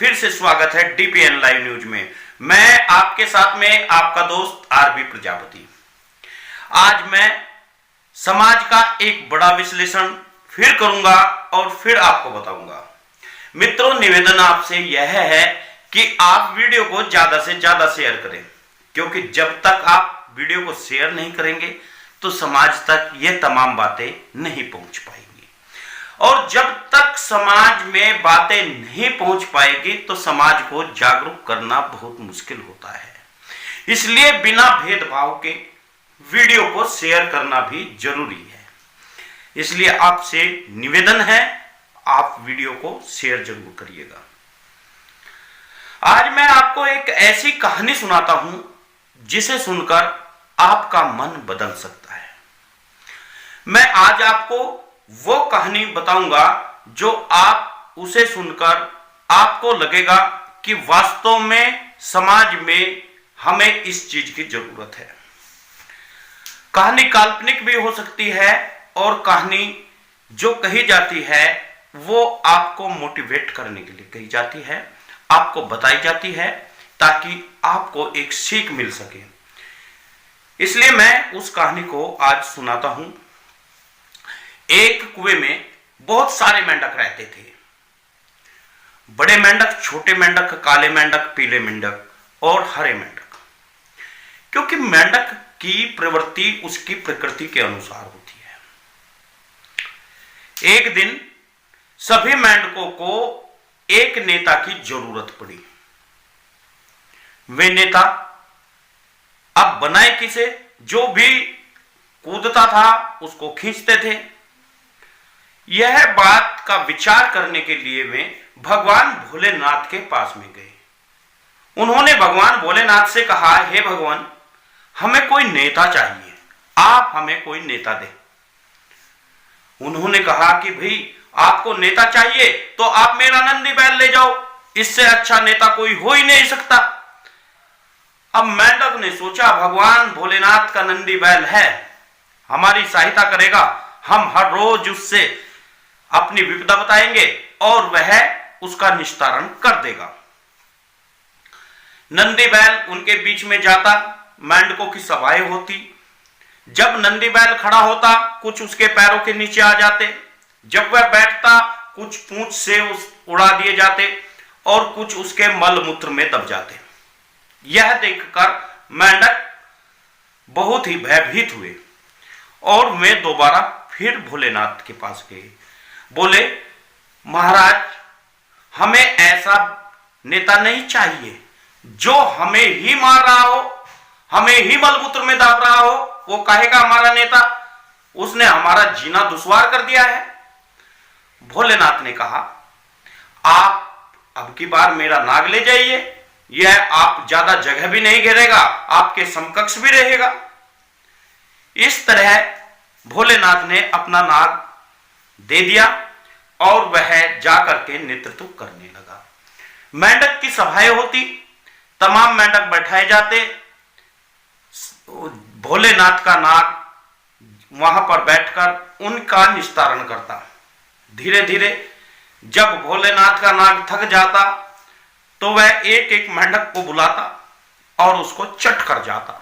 फिर से स्वागत है डीपीएन लाइव न्यूज में। मैं आपके साथ में आपका दोस्त आरबी प्रजापति। आज मैं समाज का एक बड़ा विश्लेषण फिर करूंगा और फिर आपको बताऊंगा। मित्रों, निवेदन आपसे यह है कि आप वीडियो को ज्यादा से ज्यादा शेयर करें, क्योंकि जब तक आप वीडियो को शेयर नहीं करेंगे तो समाज तक ये तमाम बातें नहीं पहुंच पाएंगी, और जब तक समाज में बातें नहीं पहुंच पाएगी तो समाज को जागरूक करना बहुत मुश्किल होता है। इसलिए बिना भेदभाव के वीडियो को शेयर करना भी जरूरी है। इसलिए आपसे निवेदन है, आप वीडियो को शेयर जरूर करिएगा। आज मैं आपको एक ऐसी कहानी सुनाता हूं जिसे सुनकर आपका मन बदल सकता है। मैं आज आपको वो कहानी बताऊंगा जो आप उसे सुनकर आपको लगेगा कि वास्तव में समाज में हमें इस चीज की जरूरत है। कहानी काल्पनिक भी हो सकती है और कहानी जो कही जाती है वो आपको मोटिवेट करने के लिए कही जाती है, आपको बताई जाती है ताकि आपको एक सीख मिल सके। इसलिए मैं उस कहानी को आज सुनाता हूं। एक कुएं में बहुत सारे मेंढक रहते थे। बड़े मेंढक, छोटे मेंढक, काले मेंढक, पीले मेंढक और हरे मेंढक। क्योंकि मेंढक की प्रवृत्ति उसकी प्रकृति के अनुसार होती है। एक दिन सभी मेंढकों को एक नेता की जरूरत पड़ी। वे नेता अब बनाए किसे? जो भी कूदता था उसको खींचते थे। यह बात का विचार करने के लिए वे भगवान भोलेनाथ के पास में गए। उन्होंने भगवान भोलेनाथ से कहा, हे भगवान, हमें कोई नेता चाहिए, आप हमें कोई नेता दे। उन्होंने कहा कि भाई आपको नेता चाहिए तो आप मेरा नंदी बैल ले जाओ, इससे अच्छा नेता कोई हो ही नहीं सकता। अब मेंढक ने सोचा, भगवान भोलेनाथ का नंदी बैल है, हमारी सहायता करेगा, हम हर रोज उससे अपनी विपदा बताएंगे और वह उसका निस्तारण कर देगा। नंदी बैल उनके बीच में जाता, मेंढकों की सभाएं होती। जब नंदी बैल खड़ा होता कुछ उसके पैरों के नीचे आ जाते, जब वह बैठता कुछ पूंछ से उड़ा दिए जाते और कुछ उसके मल मूत्र में दब जाते। यह देखकर मेंढक बहुत ही भयभीत हुए और वे दोबारा फिर भोलेनाथ के पास गए। बोले, महाराज, हमें ऐसा नेता नहीं चाहिए जो हमें ही मार रहा हो, हमें ही मलमूत्र में दाब रहा हो। वो कहेगा हमारा नेता, उसने हमारा जीना दुश्वार कर दिया है। भोलेनाथ ने कहा, आप अब की बार मेरा नाग ले जाइए, यह आप ज्यादा जगह भी नहीं घेरेगा, आपके समकक्ष भी रहेगा। इस तरह भोलेनाथ ने अपना नाग दे दिया और वह जाकर के नेतृत्व करने लगा। मेंढक की सभाएं होती, तमाम मेंढक बैठाए जाते, भोलेनाथ का नाग वहां पर बैठकर उनका निस्तारण करता। धीरे धीरे जब भोलेनाथ का नाग थक जाता तो वह एक एक मेंढक को बुलाता और उसको चट कर जाता।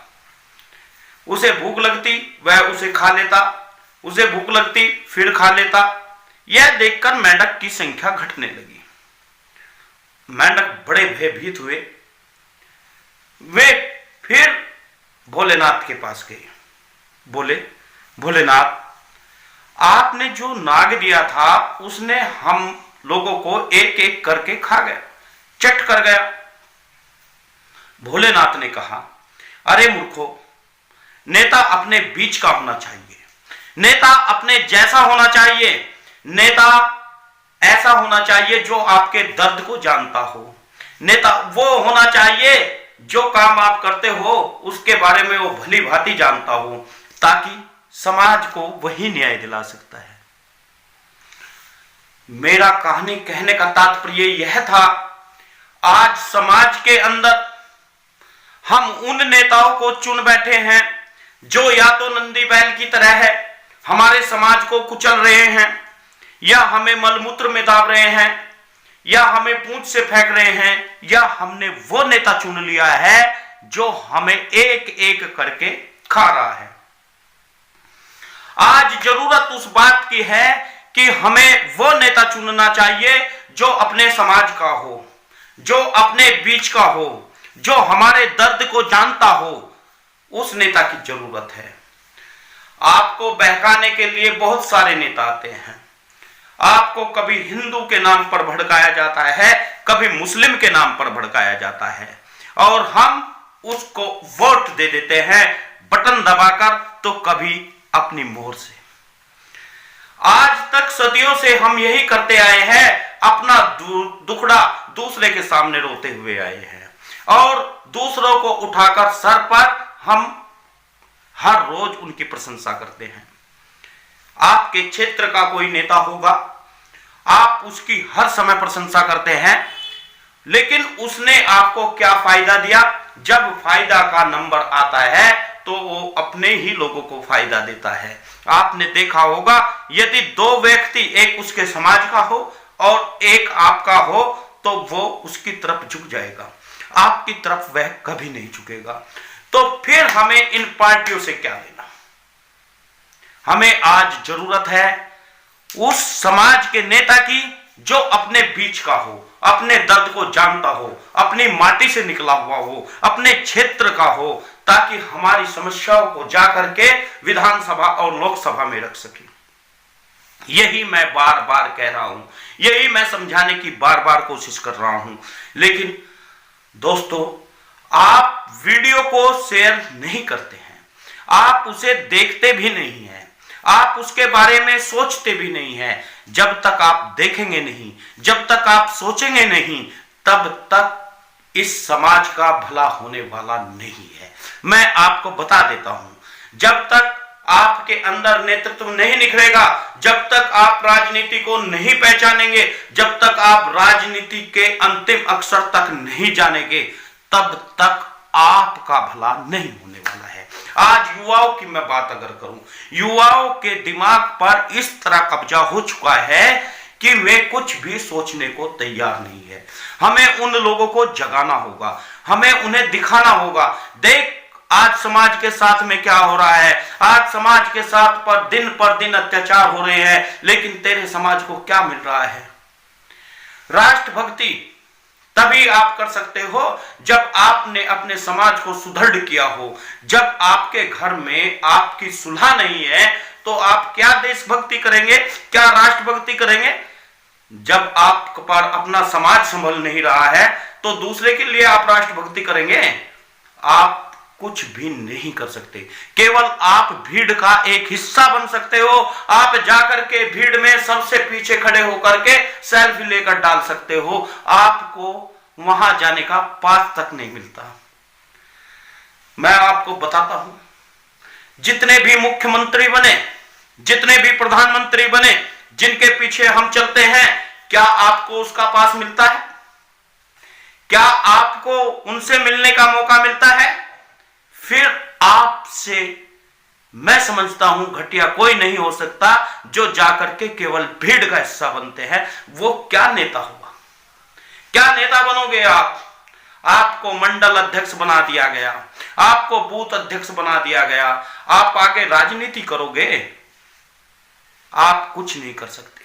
उसे भूख लगती, वह उसे खा लेता, उसे भूख लगती फिर खा लेता। यह देखकर मेंढक की संख्या घटने लगी। मेंढक बड़े भयभीत हुए। वे फिर भोलेनाथ के पास गए। बोले, भोलेनाथ, आपने जो नाग दिया था उसने हम लोगों को एक एक करके खा गया, चट कर गया। भोलेनाथ ने कहा, अरे मूर्खो, नेता अपने बीच का होना चाहिए, नेता अपने जैसा होना चाहिए, नेता ऐसा होना चाहिए जो आपके दर्द को जानता हो। नेता वो होना चाहिए जो काम आप करते हो उसके बारे में वो भली भांति जानता हो, ताकि समाज को वही न्याय दिला सकता है। मेरा कहानी कहने का तात्पर्य यह था, आज समाज के अंदर हम उन नेताओं को चुन बैठे हैं जो या तो नंदी बैल की तरह है, हमारे समाज को कुचल रहे हैं, या हमें मलमूत्र में दाब रहे हैं, या हमें पूंछ से फेंक रहे हैं, या हमने वो नेता चुन लिया है जो हमें एक एक करके खा रहा है। आज जरूरत उस बात की है कि हमें वो नेता चुनना चाहिए जो अपने समाज का हो, जो अपने बीच का हो, जो हमारे दर्द को जानता हो। उस नेता की जरूरत है। आपको बहकाने के लिए बहुत सारे नेता आते हैं। आपको कभी हिंदू के नाम पर भड़काया जाता है, कभी मुस्लिम के नाम पर भड़काया जाता है, और हम उसको वोट दे देते हैं बटन दबाकर, तो कभी अपनी मोहर से। आज तक सदियों से हम यही करते आए हैं, अपना दुखड़ा दूसरे के सामने रोते हुए आए हैं, और दूसरों को उठाकर सर पर हम हर रोज उनकी प्रशंसा करते हैं। आपके क्षेत्र का कोई नेता होगा, आप उसकी हर समय प्रशंसा करते हैं, लेकिन उसने आपको क्या फायदा दिया? जब फायदा का नंबर आता है तो वो अपने ही लोगों को फायदा देता है। आपने देखा होगा, यदि दो व्यक्ति, एक उसके समाज का हो और एक आपका हो, तो वो उसकी तरफ झुक जाएगा, आपकी तरफ वह कभी नहीं झुकेगा। तो फिर हमें इन पार्टियों से क्या लेना? हमें आज जरूरत है उस समाज के नेता की जो अपने बीच का हो, अपने दर्द को जानता हो, अपनी माटी से निकला हुआ हो, अपने क्षेत्र का हो, ताकि हमारी समस्याओं को जाकर के विधानसभा और लोकसभा में रख सके। यही मैं बार बार कह रहा हूं, यही मैं समझाने की बार बार कोशिश कर रहा हूं। लेकिन दोस्तों, आप वीडियो को शेयर नहीं करते हैं, आप उसे देखते भी नहीं हैं, आप उसके बारे में सोचते भी नहीं हैं। जब तक आप देखेंगे नहीं, जब तक आप सोचेंगे नहीं, तब तक इस समाज का भला होने वाला नहीं है। मैं आपको बता देता हूं, जब तक आपके अंदर नेतृत्व नहीं निखरेगा, जब तक आप राजनीति को नहीं पहचानेंगे, जब तक आप राजनीति के अंतिम अक्षर तक नहीं जानेंगे, तब तक आपका भला नहीं होने वाला है। आज युवाओं की मैं बात अगर करूं, युवाओं के दिमाग पर इस तरह कब्जा हो चुका है कि वे कुछ भी सोचने को तैयार नहीं है। हमें उन लोगों को जगाना होगा, हमें उन्हें दिखाना होगा, देख आज समाज के साथ में क्या हो रहा है, आज समाज के साथ पर दिन अत्याचार हो रहे हैं, लेकिन तेरे समाज को क्या मिल रहा है? राष्ट्रभक्ति तभी आप कर सकते हो जब आपने अपने समाज को सुदृढ़ किया हो। जब आपके घर में आपकी सुलह नहीं है, तो आप क्या देशभक्ति करेंगे, क्या राष्ट्रभक्ति करेंगे? जब आप पर अपना समाज संभल नहीं रहा है, तो दूसरे के लिए आप राष्ट्रभक्ति करेंगे? आप कुछ भी नहीं कर सकते। केवल आप भीड़ का एक हिस्सा बन सकते हो। आप जाकर के भीड़ में सबसे पीछे खड़े होकर के सेल्फी लेकर डाल सकते हो। आपको वहां जाने का पास तक नहीं मिलता। मैं आपको बताता हूं, जितने भी मुख्यमंत्री बने, जितने भी प्रधानमंत्री बने, जिनके पीछे हम चलते हैं, क्या आपको उसका पास मिलता है? क्या आपको उनसे मिलने का मौका मिलता है? फिर आपसे मैं समझता हूं घटिया कोई नहीं हो सकता जो जाकर के केवल भीड़ का हिस्सा बनते हैं। वो क्या नेता होगा? क्या नेता बनोगे आप? आपको मंडल अध्यक्ष बना दिया गया, आपको बूथ अध्यक्ष बना दिया गया, आप आगे राजनीति करोगे? आप कुछ नहीं कर सकते।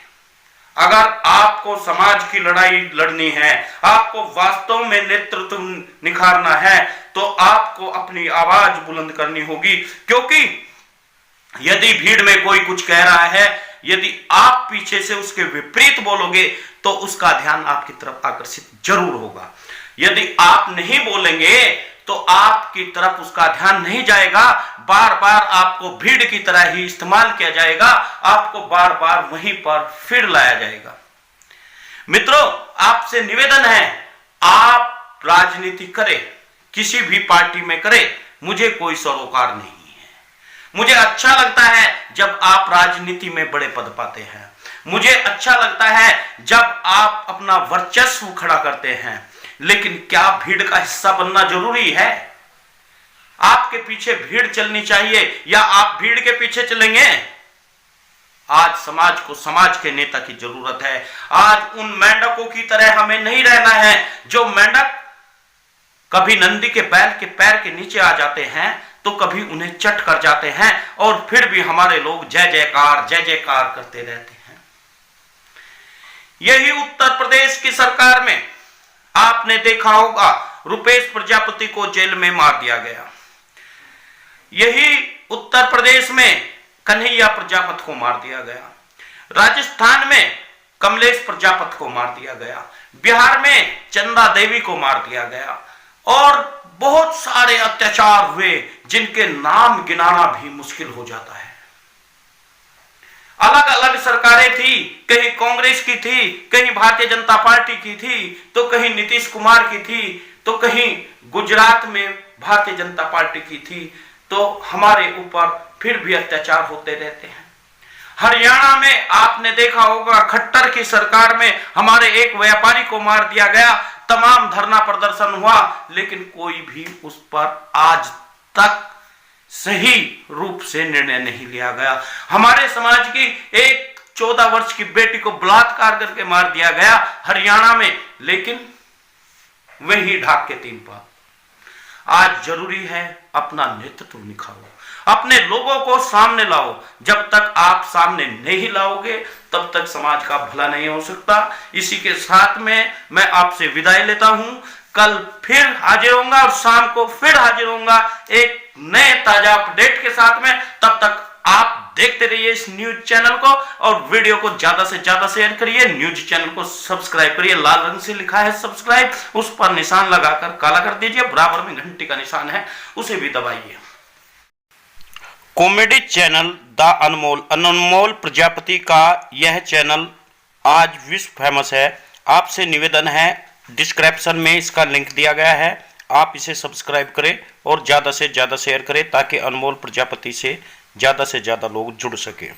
अगर आपको समाज की लड़ाई लड़नी है, आपको वास्तव में नेतृत्व निखारना है, तो आपको अपनी आवाज बुलंद करनी होगी। क्योंकि यदि भीड़ में कोई कुछ कह रहा है, यदि आप पीछे से उसके विपरीत बोलोगे, तो उसका ध्यान आपकी तरफ आकर्षित जरूर होगा। यदि आप नहीं बोलेंगे, तो आपकी तरफ उसका ध्यान नहीं जाएगा। बार बार आपको भीड़ की तरह ही इस्तेमाल किया जाएगा, आपको बार बार वहीं पर फिर लाया जाएगा। मित्रों, आपसे निवेदन है, आप राजनीति करें, किसी भी पार्टी में करें, मुझे कोई सरोकार नहीं है। मुझे अच्छा लगता है जब आप राजनीति में बड़े पद पाते हैं। मुझे अच्छा लगता है जब आप अपना वर्चस्व खड़ा करते हैं। लेकिन क्या भीड़ का हिस्सा बनना जरूरी है? आपके पीछे भीड़ चलनी चाहिए या आप भीड़ के पीछे चलेंगे? आज समाज को समाज के नेता की जरूरत है। आज उन मेंढकों की तरह हमें नहीं रहना है जो मेंढक कभी नंदी के बैल के पैर के नीचे आ जाते हैं तो कभी उन्हें चट कर जाते हैं और फिर भी हमारे लोग जय जयकार करते रहते हैं। यही उत्तर प्रदेश की सरकार में आपने देखा होगा, रुपेश प्रजापति को जेल में मार दिया गया। यही उत्तर प्रदेश में कन्हैया प्रजापति को मार दिया गया। राजस्थान में कमलेश प्रजापति को मार दिया गया। बिहार में चंदा देवी को मार दिया गया और बहुत सारे अत्याचार हुए जिनके नाम गिनाना भी मुश्किल हो जाता है। अलग अलग सरकारें थी, कहीं कांग्रेस की थी, कहीं भारतीय जनता पार्टी की थी, तो कहीं नीतीश कुमार की थी, तो कहीं गुजरात में भारतीय जनता पार्टी की थी, तो हमारे ऊपर फिर भी अत्याचार होते रहते हैं। हरियाणा में आपने देखा होगा, खट्टर की सरकार में हमारे एक व्यापारी को मार दिया गया। तमाम धरना प्रदर्शन हुआ लेकिन कोई भी उस पर आज तक सही रूप से निर्णय नहीं लिया गया। हमारे समाज की एक 14 वर्ष की बेटी को बलात्कार करके मार दिया गया हरियाणा में, लेकिन वही ढाक के 3 पात। आज जरूरी है अपना नेतृत्व निखारो, अपने लोगों को सामने लाओ। जब तक आप सामने नहीं लाओगे तब तक समाज का भला नहीं हो सकता। इसी के साथ में मैं आपसे विदाई लेता हूं। कल फिर हाजिर होऊंगा और शाम को फिर हाजिर होऊंगा एक नए ताजा अपडेट के साथ में। तब तक आप देखते रहिए इस न्यूज चैनल को और वीडियो को ज्यादा से ज्यादा शेयर करिए। न्यूज चैनल को सब्सक्राइब करिए, लाल रंग से लिखा है सब्सक्राइब, उस पर निशान लगाकर काला कर दीजिए। बराबर में घंटी का निशान है, उसे भी दबाइए। कॉमेडी चैनल द अनमोल प्रजापति का यह चैनल आज विश्व फेमस है। आपसे निवेदन है, डिस्क्रिप्शन में इसका लिंक दिया गया है, आप इसे सब्सक्राइब करें और ज़्यादा से ज़्यादा शेयर करें ताकि अनमोल प्रजापति से ज़्यादा लोग जुड़ सकें।